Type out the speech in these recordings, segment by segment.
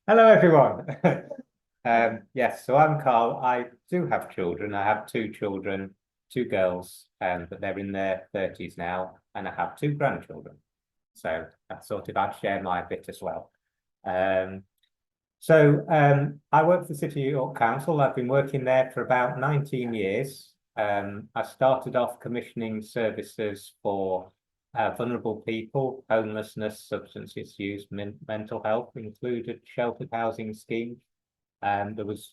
Hello, everyone. Yes, so I'm Carl. I do have children. I have two children, two girls, but they're in their 30s now, and I have two grandchildren. So I thought I'd share my bit as well. Um, I work for the City of York Council. I've been working there for about 19 years. I started off commissioning services for vulnerable people, homelessness, substance misuse, mental health, included sheltered housing schemes. There was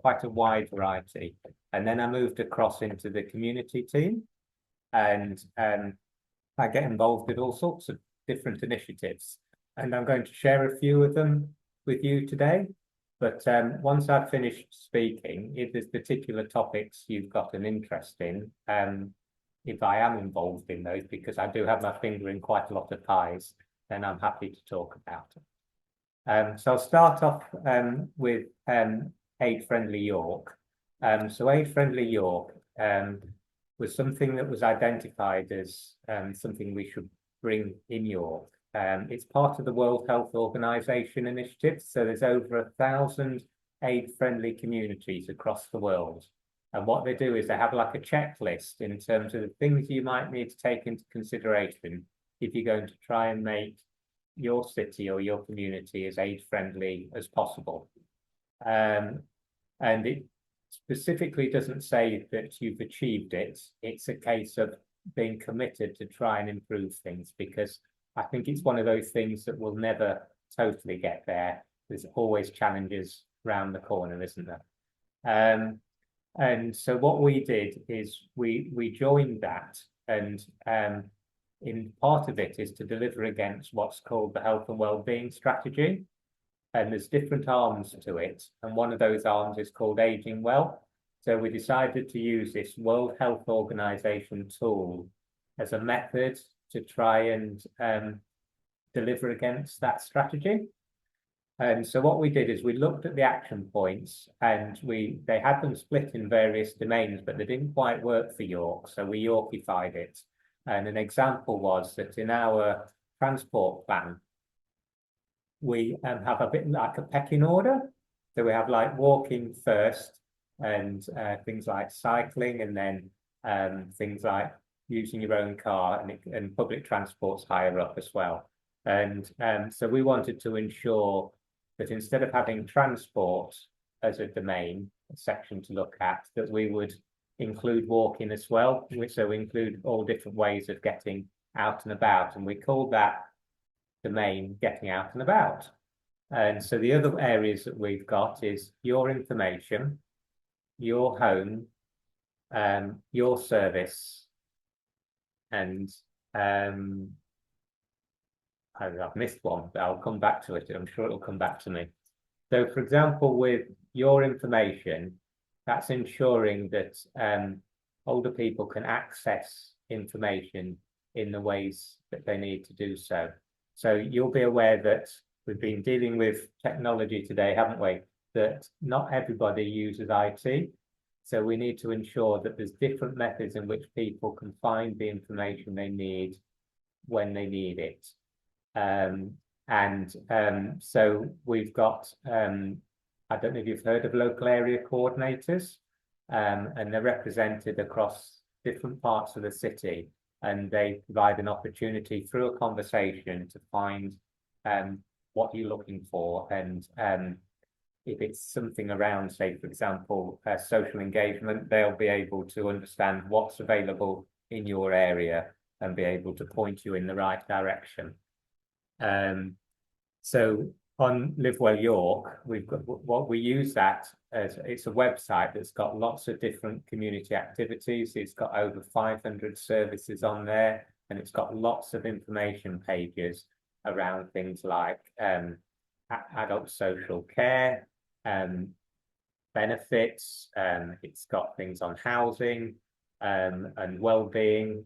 quite a wide variety. And then I moved across into the community team, and I get involved with all sorts of different initiatives. And I'm going to share a few of them with you today. But once I've finished speaking, if there's particular topics you've got an interest in, if I am involved in those, because I do have my finger in quite a lot of pies, then I'm happy to talk about it. So I'll start off with Age Friendly York. So Age Friendly York was something that was identified as something we should bring in York. It's part of the World Health Organization initiative. So there's over 1,000 age-friendly communities across the world. And what they do is they have like a checklist in terms of the things you might need to take into consideration if you're going to try and make your city or your community as age-friendly as possible. And it specifically doesn't say that you've achieved it. It's a case of being committed to try and improve things, because I think it's one of those things that will never totally get there. There's always challenges around the corner, isn't there? And so what we did is we joined that, and in part of it is to deliver against what's called the health and well-being strategy. And there's different arms to it. And one of those arms is called Aging Well. So we decided to use this World Health Organization tool as a method to try and deliver against that strategy. And so what we did is we looked at the action points, and they had them split in various domains, but they didn't quite work for York. So we Yorkified it. And an example was that in our transport plan, we have a bit like a pecking order. So we have like walking first, and things like cycling, and then things like using your own car, and public transport's higher up as well. And so we wanted to ensure that instead of having transport as a domain, a section to look at, that we would include walking as well, so we include all different ways of getting out and about. And we called that domain getting out and about. And so the other areas that we've got is YorInformation, YorHome, your service, and I've missed one, but I'll come back to it. I'm sure it'll come back to me. So, for example, with YorInformation, that's ensuring that older people can access information in the ways that they need to do so. So you'll be aware that we've been dealing with technology today, haven't we? That not everybody uses IT. So we need to ensure that there's different methods in which people can find the information they need when they need it. So we've got, I don't know if you've heard of local area coordinators, and they're represented across different parts of the city, and they provide an opportunity through a conversation to find what you're looking for. And if it's something around, say, for example, social engagement, they'll be able to understand what's available in your area and be able to point you in the right direction. So on Live Well York, we've got what we use that as, it's a website that's got lots of different community activities. It's got over 500 services on there, and it's got lots of information pages around things like adult social care, benefits. It's got things on housing and well-being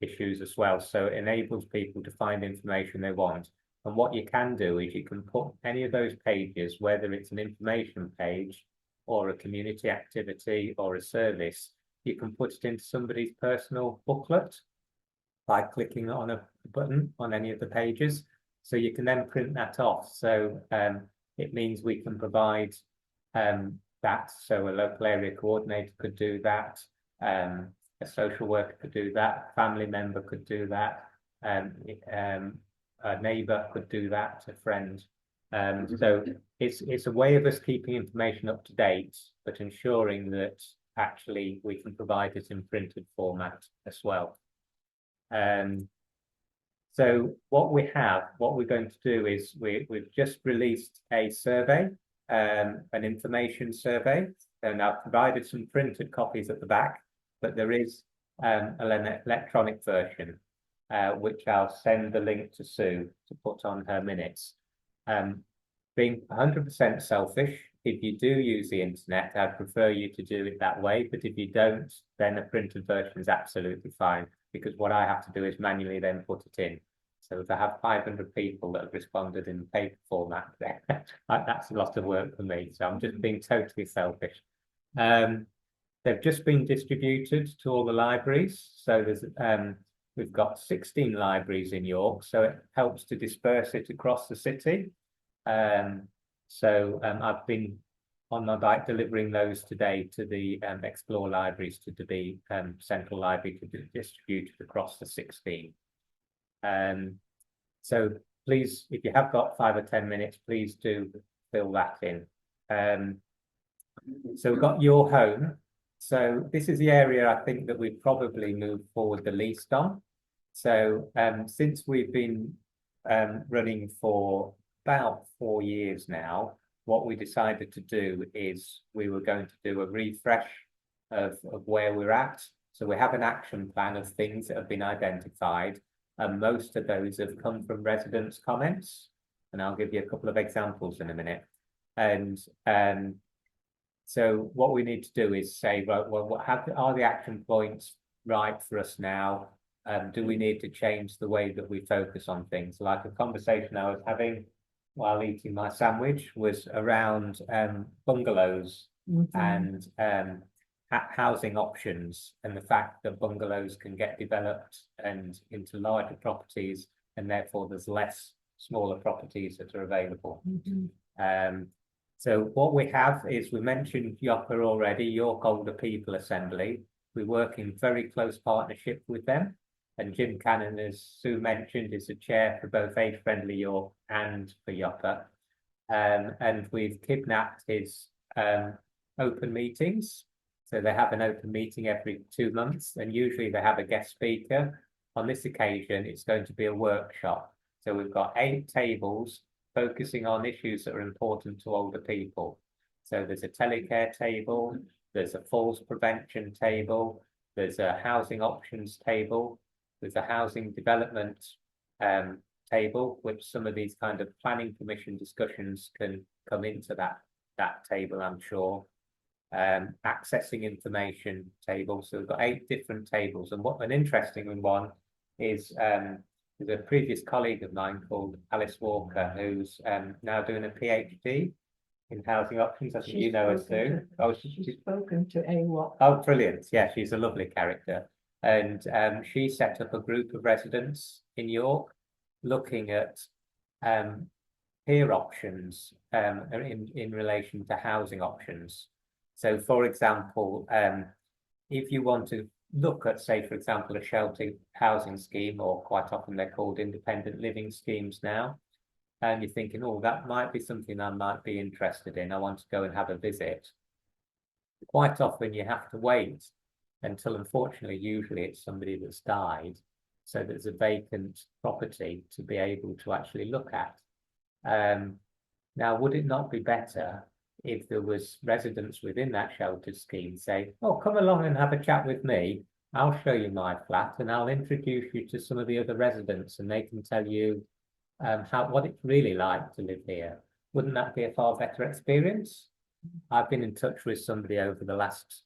issues as well. So it enables people to find information they want. And what you can do is you can put any of those pages, whether it's an information page or a community activity or a service, you can put it into somebody's personal booklet by clicking on a button on any of the pages. So you can then print that off. So it means we can provide that. So a local area coordinator could do that, a social worker could do that, family member could do that, a neighbour could do that, a friend. So it's a way of us keeping information up to date, but ensuring that actually we can provide it in printed format as well. So what we're going to do is we've just released a survey, an information survey, and I've provided some printed copies at the back, but there is an electronic version, which I'll send the link to Sue to put on her minutes. Being 100% selfish, if you do use the internet, I'd prefer you to do it that way, but if you don't, then a printed version is absolutely fine, because what I have to do is manually then put it in. So if I have 500 people that have responded in paper format, that's a lot of work for me. So I'm just being totally selfish. They've just been distributed to all the libraries. So there's we've got 16 libraries in York, so it helps to disperse it across the city. I've been on my bike delivering those today to the Explore libraries, to the central library, to be distributed across the 16. So please, if you have got 5 or 10 minutes, please do fill that in. So we've got YorHome. So this is the area I think that we've probably moved forward the least on. So since we've been running for about 4 years now, what we decided to do is we were going to do a refresh of where we're at. So we have an action plan of things that have been identified, and most of those have come from residents' comments. And I'll give you a couple of examples in a minute. And so what we need to do is say, right, well, what are the action points right for us now? Do we need to change the way that we focus on things? Like a conversation I was having while eating my sandwich was around bungalows and housing options, and the fact that bungalows can get developed and into larger properties, and therefore there's less smaller properties that are available. So what we have is, we mentioned YOPA already, York Older People Assembly. We work in very close partnership with them. And Jim Cannon, as Sue mentioned, is the chair for both Age Friendly York and for YOPA. And we've kidnapped his open meetings. So they have an open meeting every 2 months, and usually they have a guest speaker. On this occasion, it's going to be a workshop. So we've got 8 tables focusing on issues that are important to older people. So there's a telecare table, there's a falls prevention table, there's a housing options table, there's a housing development table, which some of these kind of planning permission discussions can come into that table, I'm sure. Accessing information table. So we've got 8 different tables. And what an interesting one is, there's a previous colleague of mine called Alice Walker, who's now doing a PhD in housing options. I think you know her too. Oh, she's spoken to AWOC. Oh, brilliant. Yeah, she's a lovely character. And she set up a group of residents in York looking at peer options in relation to housing options. So, for example, if you want to look at, say, for example, a sheltered housing scheme, or quite often they're called independent living schemes now, and you're thinking, oh, that might be something I might be interested in, I want to go and have a visit. Quite often you have to wait until, unfortunately, usually it's somebody that's died, so there's a vacant property to be able to actually look at. Now, would it not be better if there was residents within that sheltered scheme say, oh, come along and have a chat with me, I'll show you my flat and I'll introduce you to some of the other residents, and they can tell you what it's really like to live here. Wouldn't that be a far better experience? I've been in touch with somebody over the last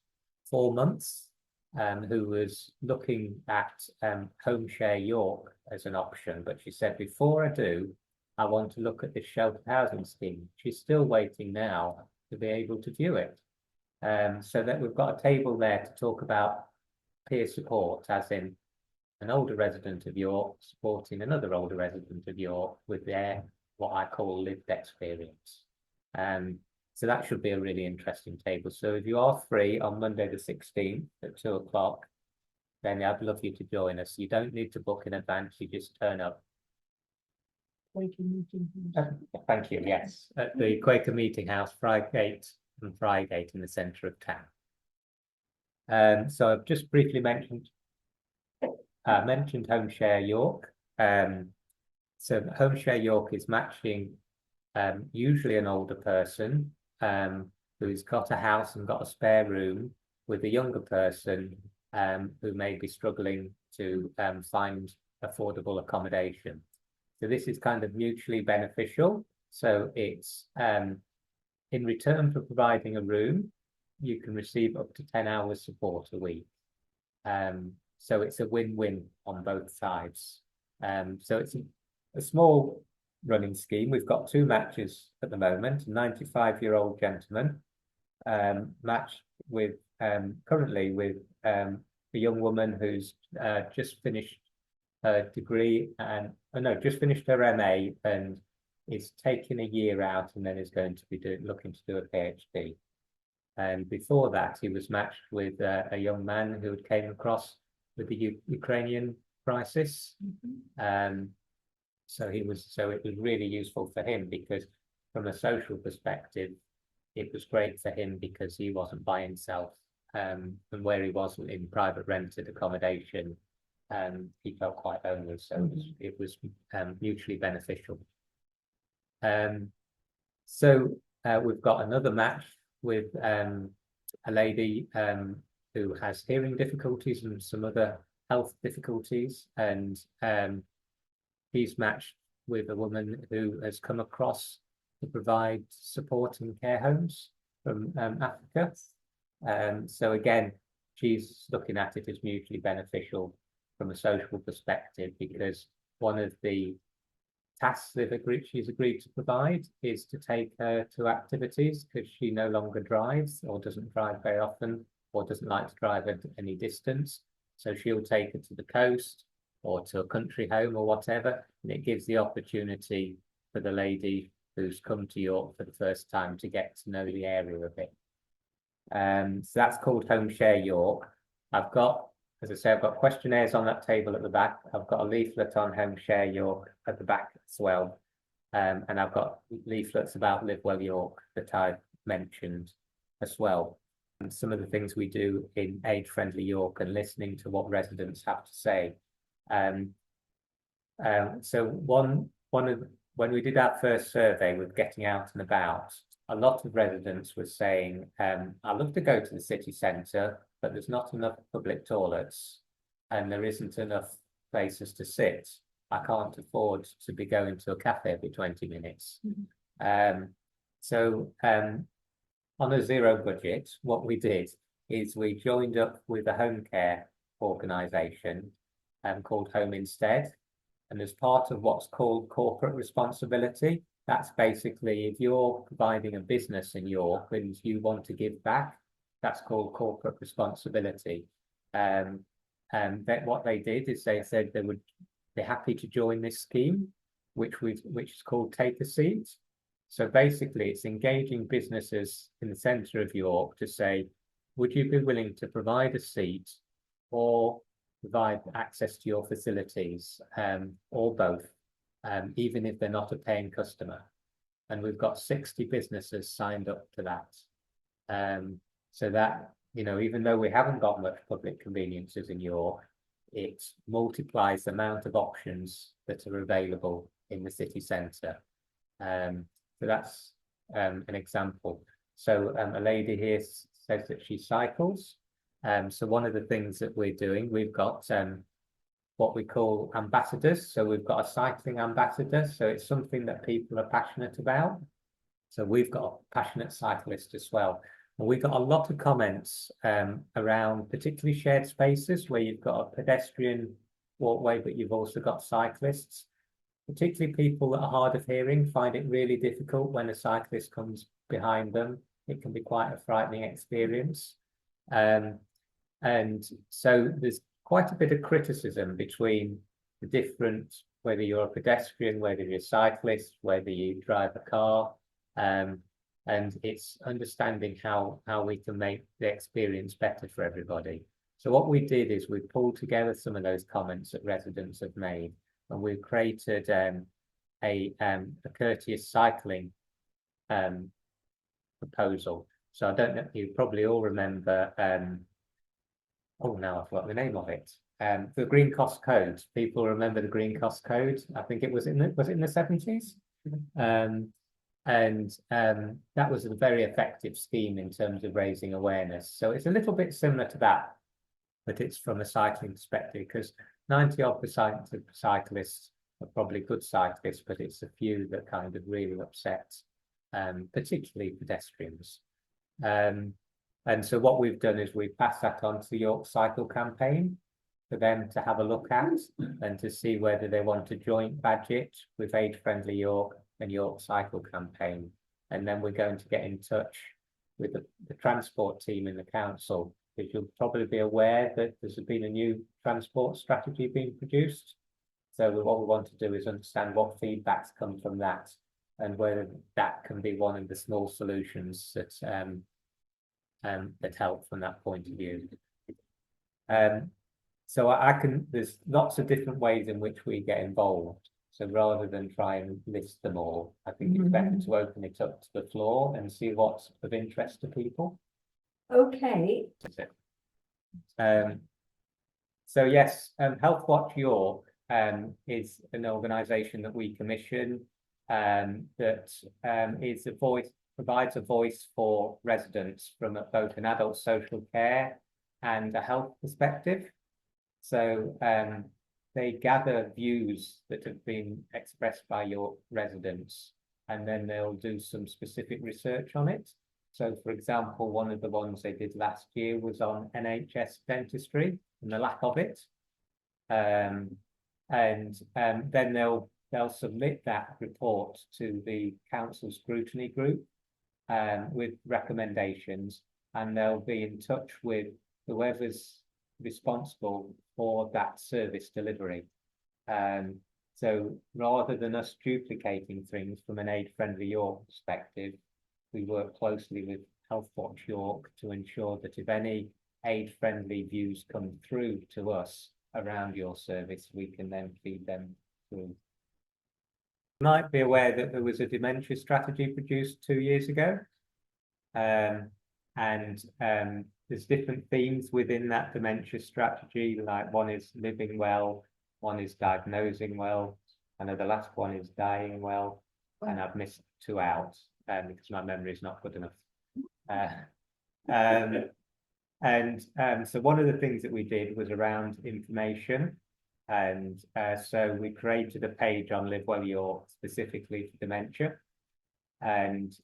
4 months who was looking at Home Share York as an option, but she said, before I do, I want to look at this sheltered housing scheme. She's still waiting now to be able to view it. So that we've got a table there to talk about peer support, as in an older resident of York supporting another older resident of York with their, what I call, lived experience. So that should be a really interesting table. So if you are free on Monday the 16th at 2 o'clock, then I'd love you to join us. You don't need to book in advance, you just turn up. Thank you, yes. At the Quaker Meeting House, Friegate and Friegate in the centre of town. So I've just briefly mentioned Home Share York. So Home Share York is matching usually an older person who's got a house and got a spare room with a younger person who may be struggling to find affordable accommodation. So this is kind of mutually beneficial. So it's in return for providing a room, you can receive up to 10 hours support a week. So it's a win-win on both sides. So it's a small running scheme. We've got 2 matches at the moment. A 95-year-old gentleman matched with currently with a young woman who's just finished her degree and just finished her MA and is taking a year out and then is going to be looking to do a PhD. And before that, he was matched with a young man who came across with the Ukrainian crisis. So it was really useful for him because from a social perspective, it was great for him because he wasn't by himself and where he was in private rented accommodation, he felt quite lonely. So it was mutually beneficial. So we've got another match with a lady who has hearing difficulties and some other health difficulties, and he's matched with a woman who has come across to provide support in care homes from Africa. So again, she's looking at it as mutually beneficial from a social perspective because one of the tasks she's agreed to provide is to take her to activities because she no longer drives or doesn't drive very often or doesn't like to drive at any distance. So she'll take her to the coast or to a country home or whatever, and it gives the opportunity for the lady who's come to York for the first time to get to know the area a bit. So that's called Home Share York. I've got, as I say, I've got questionnaires on that table at the back. I've got a leaflet on Home Share York at the back as well. And I've got leaflets about Live Well York that I've mentioned as well. And some of the things we do in Age Friendly York and listening to what residents have to say. So when we did our first survey with getting out and about, a lot of residents were saying, I'd love to go to the city centre, but there's not enough public toilets and there isn't enough places to sit. I can't afford to be going to a cafe every 20 minutes. So on a zero budget, what we did is we joined up with a home care organisation called Home Instead. And as part of what's called corporate responsibility, that's basically if you're providing a business in York and you want to give back, that's called corporate responsibility. And what they did is they said they would be happy to join this scheme, which is called Take a Seat. So basically, it's engaging businesses in the centre of York to say, would you be willing to provide a seat or provide access to your facilities, or both, even if they're not a paying customer? And we've got 60 businesses signed up to that. So that, even though we haven't got much public conveniences in York, it multiplies the amount of options that are available in the city centre. So that's an example. So a lady here says that she cycles. So one of the things that we're doing, we've got what we call ambassadors. So we've got a cycling ambassador. So it's something that people are passionate about. So we've got a passionate cyclist as well. And we got a lot of comments around particularly shared spaces where you've got a pedestrian walkway, but you've also got cyclists. Particularly people that are hard of hearing find it really difficult when a cyclist comes behind them. It can be quite a frightening experience. And so there's quite a bit of criticism between the different, whether you're a pedestrian, whether you're a cyclist, whether you drive a car. and it's understanding how we can make the experience better for everybody. So what we did is we pulled together some of those comments that residents have made, and we created a courteous cycling proposal. So I don't know, you probably all remember, oh, now I've forgotten the name of it. The Green Cost Code. People remember the Green Cost Code. I think it was in the 70s? And that was a very effective scheme in terms of raising awareness. So it's a little bit similar to that, but it's from a cycling perspective, because 90% of cyclists are probably good cyclists, but it's a few that kind of really upset, particularly pedestrians. And so what we've done is we've passed that on to the York Cycle Campaign for them to have a look at and to see whether they want to joint badge it with Age Friendly York and York Cycle Campaign. And then we're going to get in touch with the transport team in the council, because you'll probably be aware that there's been a new transport strategy being produced. So what we want to do is understand what feedbacks come from that, and whether that can be one of the small solutions that that help from that point of view. So there's lots of different ways in which we get involved. So rather than try and list them all, I think it's better to open it up to the floor and see what's of interest to people. Okay. So yes, Healthwatch York is an organisation that we commission that is a voice, provides a voice for residents from both an adult social care and a health perspective. So they gather views that have been expressed by your residents, and then they'll do some specific research on it. So, for example, one of the ones they did last year was on NHS dentistry and the lack of it. And then they'll submit that report to the council scrutiny group with recommendations, and they'll be in touch with whoever's responsible for that service delivery. So rather than us duplicating things from an Age Friendly York perspective, we work closely with Healthwatch York to ensure that if any age-friendly views come through to us around your service, we can then feed them through. You might be aware that there was a dementia strategy produced 2 years ago. There's different themes within that dementia strategy, like one is living well, one is diagnosing well, I know the last one is dying well, and I've missed 2 out because my memory is not good enough. So one of the things that we did was around information, and so we created a page on Live Well York specifically for dementia, and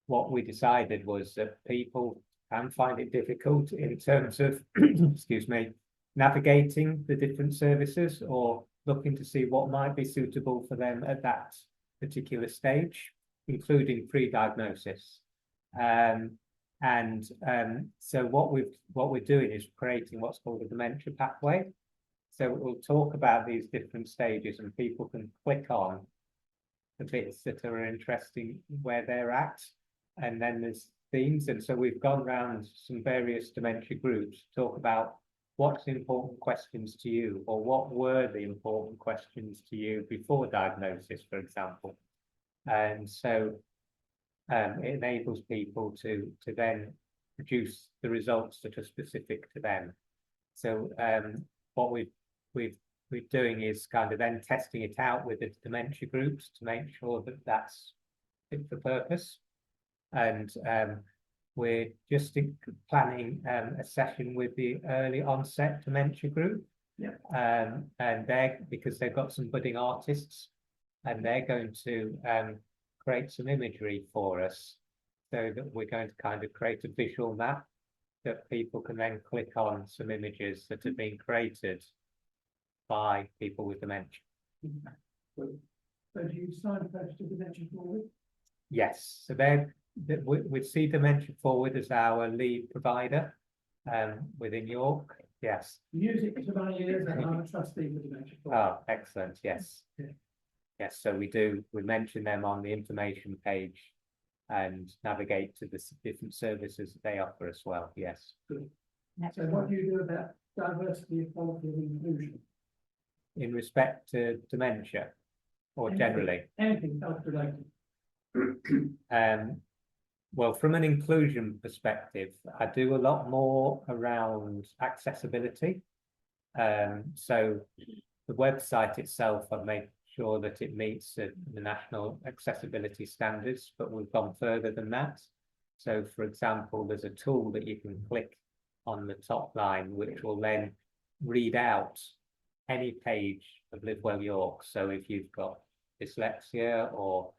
what we decided was that people can find it difficult in terms of excuse me, navigating the different services or looking to see what might be suitable for them at that particular stage, including pre-diagnosis. So what we're doing is creating what's called a dementia pathway. So we'll talk about these different stages, and people can click on the bits that are interesting where they're at, and then there's themes. And so we've gone around some various dementia groups to talk about what's important questions to you, or what were the important questions to you before diagnosis, for example. And so it enables people to then produce the results that are specific to them. So what we're doing is kind of then testing it out with the dementia groups to make sure that that's fit for purpose. And we're just planning a session with the early onset dementia group. Yeah. And because they've got some budding artists, and they're going to create some imagery for us, so that we're going to kind of create a visual map that people can then click on some images that have been created by people with dementia. So do you signpost to Dementia Forward? Yes, so we see Dementia Forward as our lead provider within York. Yes. Use it for many years, and I'm a trustee for Dementia Forward. Oh, excellent. Yes. Yeah. Yes, so we mention them on the information page and navigate to the different services that they offer as well. Yes. So what do you do about diversity, equality and inclusion? In respect to dementia, or generally. Anything health related? Well, from an inclusion perspective, I do a lot more around accessibility. So the website itself, I've made sure that it meets the national accessibility standards, but we've gone further than that. So, for example, there's a tool that you can click on the top line, which will then read out any page of Live Well York. So if you've got dyslexia or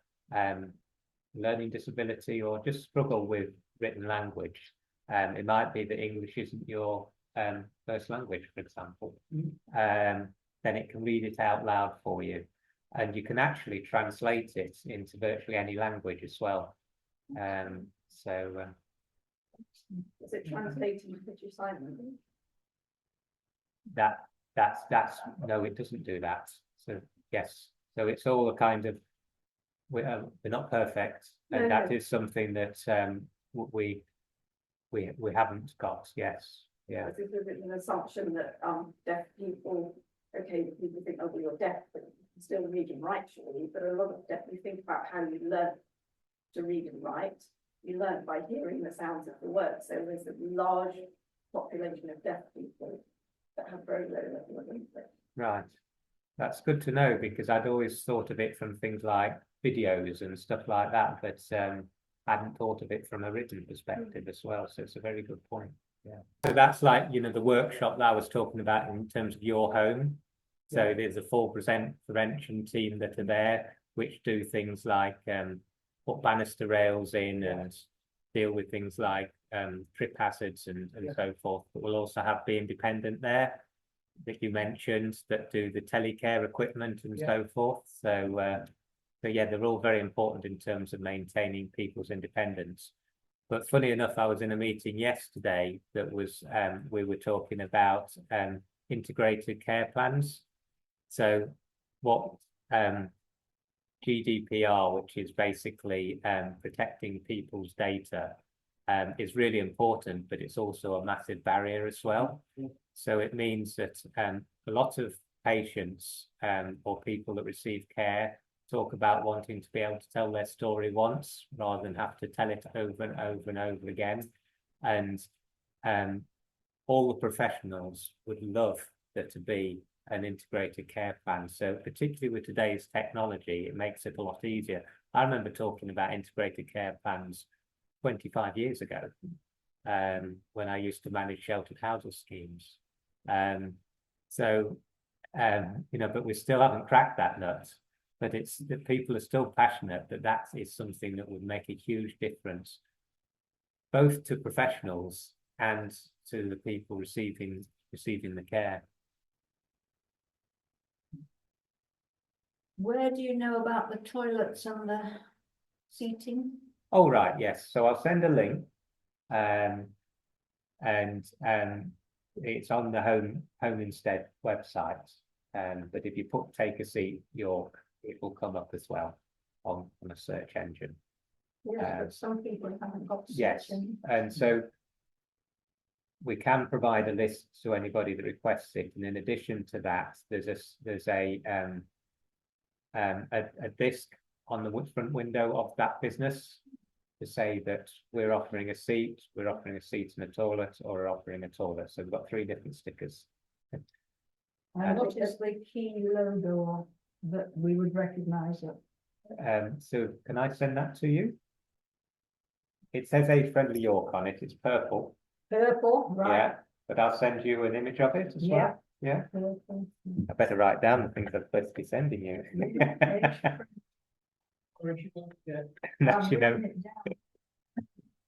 learning disability, or just struggle with written language, it might be that English isn't your first language, for example, then it can read it out loud for you, and you can actually translate it into virtually any language as well. Is it translating British Sign Language? That's no, it doesn't do that. So yes, so it's all a kind of, we're not perfect, and that is something that we haven't got. Yes, yeah. Is it an assumption that deaf people, okay, people think, oh, well, you're deaf, but you can still read and write, surely. But a lot of deaf, you think about how you learn to read and write. You learn by hearing the sounds of the words. So there's a large population of deaf people that have very low level of English. Right, that's good to know, because I'd always thought of it from things like videos and stuff like that, but hadn't thought of it from a written perspective as well. So it's a very good point. Yeah. So that's like, you know, the workshop that I was talking about in terms of YorHome. So there's a full prevention team that are there, which do things like put banister rails in and deal with things like trip hazards and so forth. But we'll also have the independent there that you mentioned, that do the telecare equipment and so forth. So yeah, they're all very important in terms of maintaining people's independence. But funny enough, I was in a meeting yesterday that was we were talking about integrated care plans. So what GDPR, which is basically protecting people's data, is really important, but it's also a massive barrier as well. So it means that a lot of patients or people that receive care talk about wanting to be able to tell their story once rather than have to tell it over and over and over again. And all the professionals would love there to be an integrated care plan. So particularly with today's technology, it makes it a lot easier. I remember talking about integrated care plans 25 years ago when I used to manage sheltered housing schemes. You know, but we still haven't cracked that nut. But it's that people are still passionate that is something that would make a huge difference, both to professionals and to the people receiving the care. Where do you know about the toilets and the seating? Oh, right, yes. So I'll send a link, and it's on the Home Instead website. But if you put "Take a Seat York," it will come up as well on a search engine. Yes, but some people haven't got search Yes, engine. and so we can provide a list to anybody that requests it. And in addition to that, there's a disc on the front window of that business to say that we're offering a seat, we're offering a seat and a toilet, or we're offering a toilet. So we've got 3 different stickers. And what is the key logo that we would recognise it? So can I send that to you? It says "Age Friendly York" on it. It's purple. Purple, right? Yeah, but I'll send you an image of it as Yeah. well. Yeah. Purple. I better write down the things I'm supposed to be sending you. That's, you know.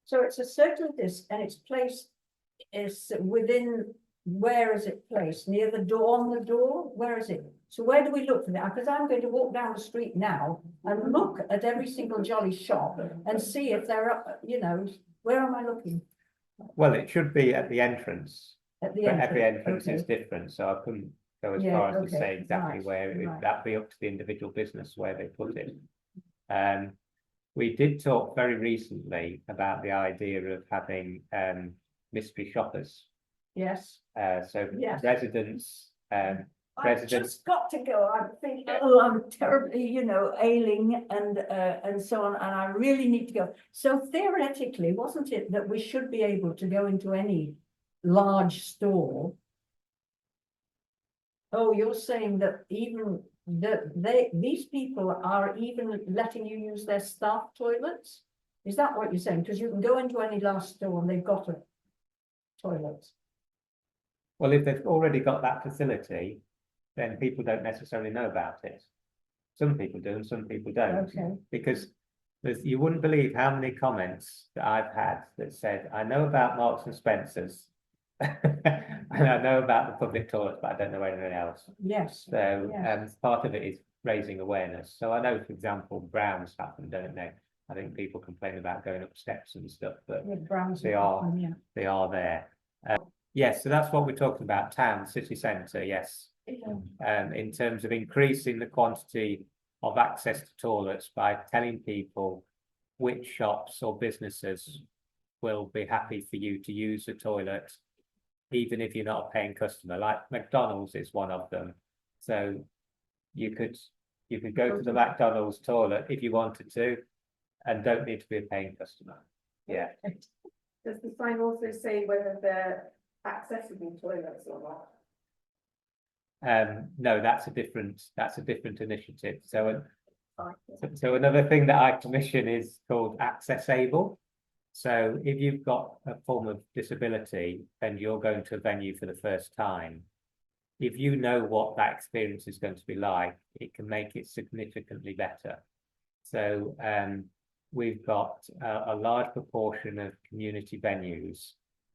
So it's a circular disc and its place is within, where is it placed? Near the door, on the door? Where is it? So where do we look for that? Because I'm going to walk down the street now and look at every single jolly shop and see if they're up, you know, where am I looking? Well, it should be at the entrance. At the But entrance. every entrance Okay. is different, so I couldn't go as Yeah, far as to okay, say exactly right, where it would. right. That'd be up to the individual business where they put it. We did talk very recently about the idea of having mystery shoppers. Yes. So Yes. residents, I've residents, just got to go. I'm thinking, oh, I'm terribly, ailing and so on, and I really need to go. So theoretically, wasn't it that we should be able to go into any large store? Oh, you're saying that even these people are even letting you use their staff toilets? Is that what you're saying? Because you can go into any large store and they've got a toilet. well, if they've already got that facility, then people don't necessarily know about it. Some people do and some people don't. Okay. Because you wouldn't believe how many comments that I've had that said, I know about Marks and Spencer's and I know about the public toilets, but I don't know anything else. Yes. So Yes. part of it is raising awareness. So I know, for example, Browns happen, don't they? I think people complain about going up steps and stuff, but With Browns they and are Cotton, yeah. they are there. Yes, so that's what we're talking about, town, city centre, yes. In terms of increasing the quantity of access to toilets by telling people which shops or businesses will be happy for you to use the toilet, even if you're not a paying customer. Like McDonald's is one of them. So you could go to the McDonald's toilet if you wanted to, and don't need to be a paying customer. Yeah. Does the sign also say whether they're accessible toilets or not? No, that's a different initiative. So another thing that I commission is called Accessible. So if you've got a form of disability and you're going to a venue for the first time, if you know what that experience is going to be like, it can make it significantly better. So we've got a large proportion of community venues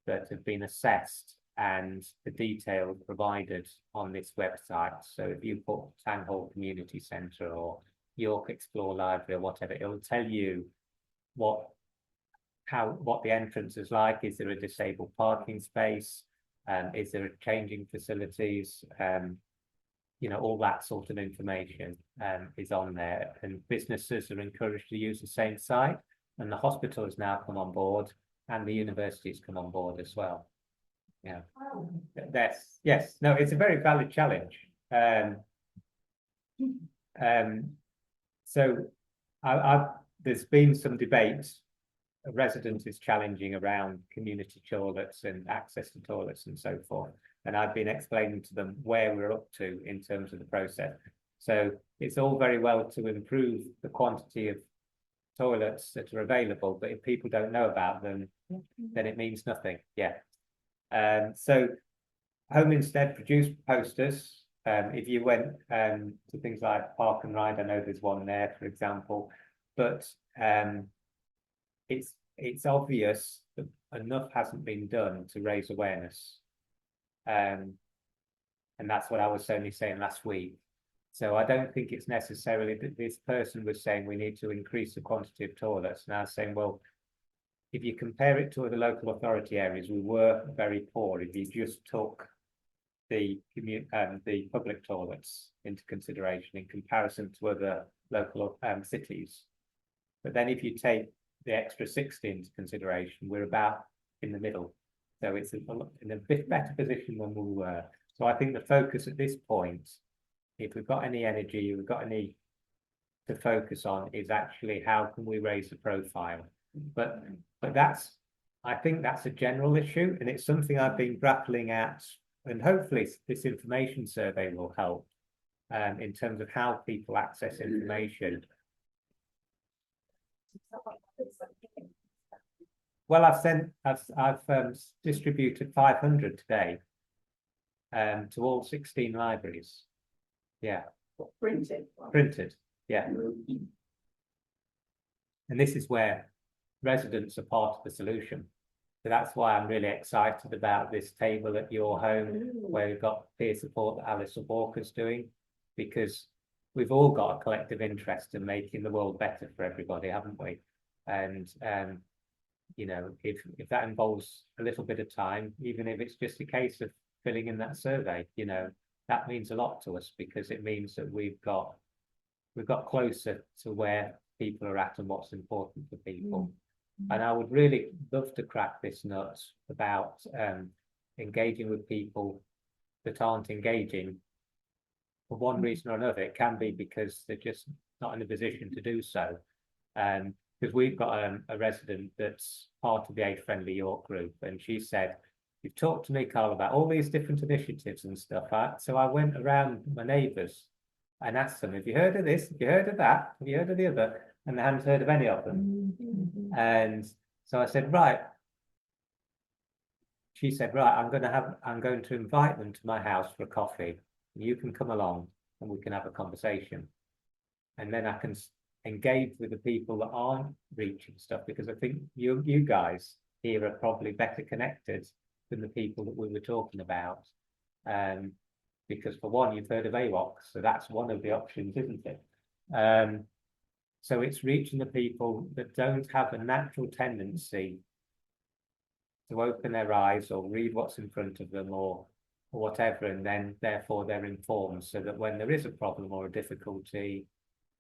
that have been assessed and the details provided on this website. So if you put Town Hall Community Centre or York Explore Library or whatever, it will tell you what the entrance is like. Is there a disabled parking space? Is there a changing facilities? All that sort of information is on there, and businesses are encouraged to use the same site, and the hospital has now come on board and the universities come on board as well. Yeah. Oh. Yes, no, it's a very valid challenge. So there's been some debate. A resident is challenging around community toilets and access to toilets and so forth. And I've been explaining to them where we're up to in terms of the process. So it's all very well to improve the quantity of toilets that are available, but if people don't know about them, then it means nothing. Yeah. So Home Instead produced posters. If you went to things like Park and Ride, I know there's one there, for example, but it's obvious that enough hasn't been done to raise awareness. And that's what I was only saying last week. So I don't think it's necessarily that this person was saying we need to increase the quantity of toilets. And I was saying, well, if you compare it to other local authority areas, we were very poor. If you just took the public toilets into consideration in comparison to other local cities. But then if you take the extra 60 into consideration, we're about in the middle. So it's in a bit better position than we were. So I think the focus at this point, if we've got any energy, we've got any to focus on, is actually how can we raise the profile. But I think that's a general issue, and it's something I've been grappling at, and hopefully this information survey will help in terms of how people access information. Well, I've distributed 500 today to all 16 libraries. Yeah. Printed, yeah. And this is where residents are part of the solution. So that's why I'm really excited about this table at YorHome, where we've got peer support that Alice Walker's doing, because we've all got a collective interest in making the world better for everybody, haven't we? And if that involves a little bit of time, even if it's just a case of filling in that survey, that means a lot to us, because it means that we've got closer to where people are at and what's important for people. And I would really love to crack this nut about engaging with people that aren't engaging for one reason or another. It can be because they're just not in a position to do so. Because we've got a resident that's part of the Age Friendly York group, and she said, "You've talked to me, Carl, about all these different initiatives and stuff." So I went around my neighbours and asked them, "Have you heard of this? Have you heard of that? Have you heard of the other?" And they hadn't heard of any of them. And so I said, "Right." She said, "Right, I'm going to invite them to my house for a coffee. You can come along and we can have a conversation. And then I can engage with the people that aren't reaching stuff, because I think you guys here are probably better connected than the people that we were talking about. Because for one, you've heard of AWOC, so that's one of the options, isn't it? So it's reaching the people that don't have a natural tendency to open their eyes or read what's in front of them or whatever, and then therefore they're informed, so that when there is a problem or a difficulty,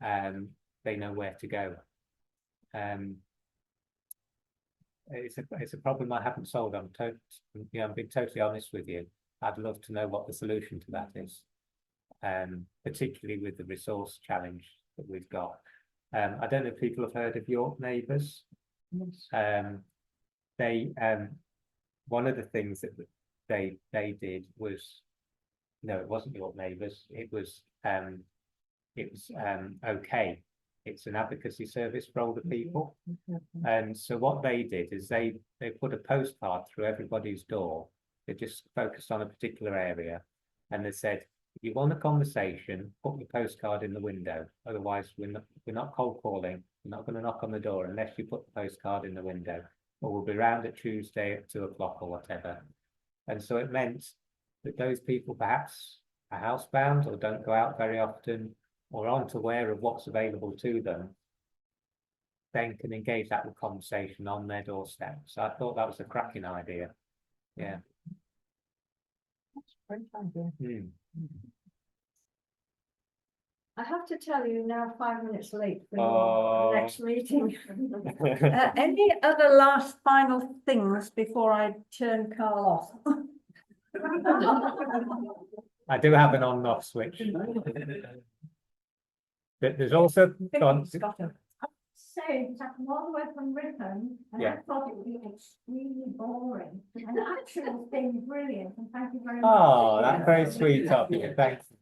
they know where to go. It's a problem I haven't solved. I'm being totally honest with you. I'd love to know what the solution to that is, particularly with the resource challenge that we've got. I don't know if people have heard of York Neighbours. Yes. They one of the things that they did was, no, it wasn't York Neighbours. It was OK. It's an advocacy service for older people. And so what they did is they put a postcard through everybody's door. They just focused on a particular area, and they said, "If you want a conversation, put your postcard in the window. Otherwise, we're not cold calling. We're not going to knock on the door unless you put the postcard in the window. Or we'll be around at Tuesday at 2 o'clock or whatever." And so it meant that those people perhaps are housebound or don't go out very often or aren't aware of what's available to them, then can engage that with conversation on their doorstep. So I thought that was a cracking idea. Yeah. That's a great idea. I have to tell you now, 5 minutes late for Oh. your next meeting. Any other last final things before I turn Carl off? I do have an on and off switch. But there's also Saying that I'm all the way from Ripon, and Yeah. I thought it would be extremely boring. And actually, it's been brilliant, and thank you very much. Oh, that's very sweet of you. Thanks.